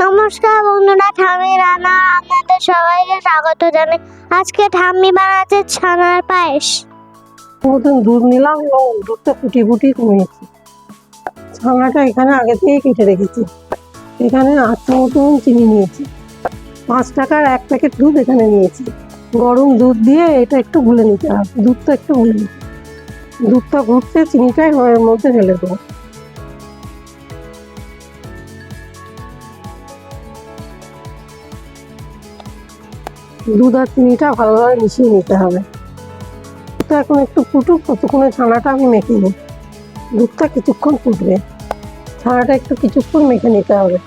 নমস্কার বন্ধুরা, ঠাম্মি রান্না আপনাদের সবাইকে স্বাগত জানাই। আজকে ঠাম্মি বানাচ্ছে ছানার পায়েস। মতন দুধ নিলাম এবং দুধটা ফুটি ফুটি কমিয়েছি। ছানাটা এখানে আগে থেকেই কেটে রেখেছি। এখানে 8 মতন চিনি নিয়েছি। 5 টাকার 1 প্যাকেট দুধ এখানে নিয়েছি। গরম দুধ দিয়ে এটা একটু গুলে নিতে হবে। দুধটা একটু গুলে নিতে, দুধটা ঘুরতে চিনিটা এর মধ্যে ঢেলে দেবো। দুধ আর চিনিটা ভালোভাবে মিশিয়ে নিতে হবে। দুধটা এখন একটু ফুটুক, ততক্ষণে ছানাটা আমি মেখে নিই। দুধটা কিছুক্ষণ ফুটবে, ছানাটা একটু কিছুক্ষণ মেখে নিতে হবে।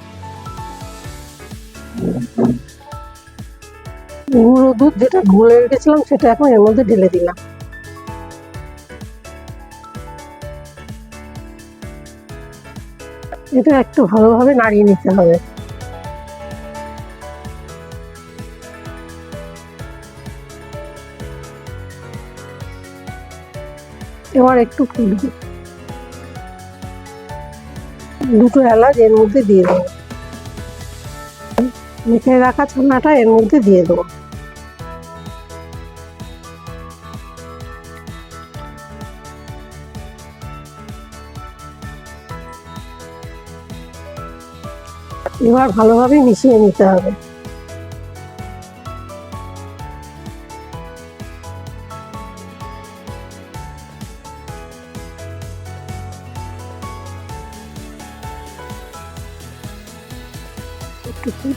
গুঁড়ো দুধ যেটা গুলে রেখেছিলাম সেটা এখন এর মধ্যে ঢেলে দিলাম। এটা একটু ভালোভাবে নাড়িয়ে নিতে হবে। এবার একটু ফুটবে, 2টো এলাচ এর মধ্যে দিয়ে দেবো। মেখে রাখা ছানাটা এর মধ্যে দিয়ে দেবো। এবার ভালোভাবে মিশিয়ে নিতে হবে। একটু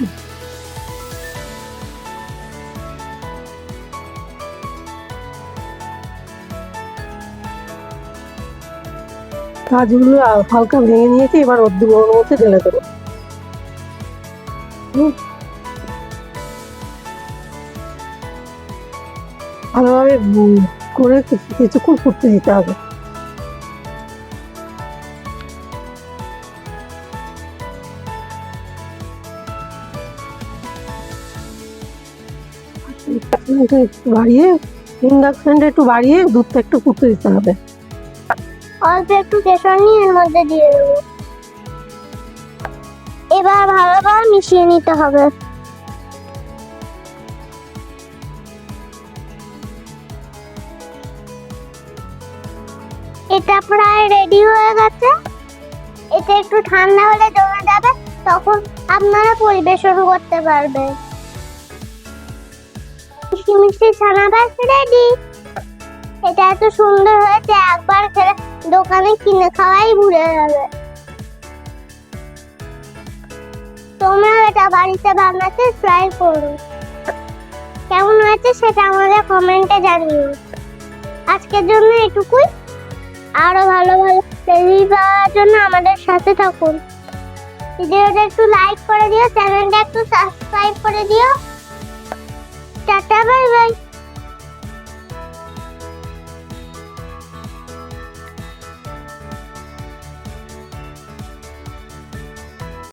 কাজগুলো হালকা ভেঙে নিয়েছি, এবার ওর মধ্যে ঢেলে দেবো। ভালোভাবে করে কিছুক্ষণ ফুটতে দিতে হবে। ইন্ডাকশনটা একটু বাড়িয়ে দুধটা একটু ফুটতে দিতে হবে। অল্প একটু কেশর নিয়ে এর মধ্যে দিয়ে দেবো। এবার ভালোভাবে মিশিয়ে নিতে হবে। এটা প্রায় রেডি হয়ে গেছে। এটা একটু ঠান্ডা হলে জমে যাবে, তখন আপনারা পরিবেশন করতে পারবেন। মিষ্টি মিষ্টি ছানা পায়েস রেডি। এটা এত সুন্দর হয়েছে, একবার খেলে দোকানে কিনে খাওয়াই ভুলে যাবে। তোমরা এটা বাড়িতে বানাতে ট্রাই করো। কেমন হয়েছে সেটা আমাদের কমেন্টে জানিও। আজকের জন্য এটুকুই। আরো ভালো ভালো রেসিপি পাওয়ার জন্য আমাদের সাথে থাকুন। ভিডিওটা একটু লাইক করে দিও, চ্যানেলটা একটু সাবস্ক্রাইব করে দিও। Tata, bye bye.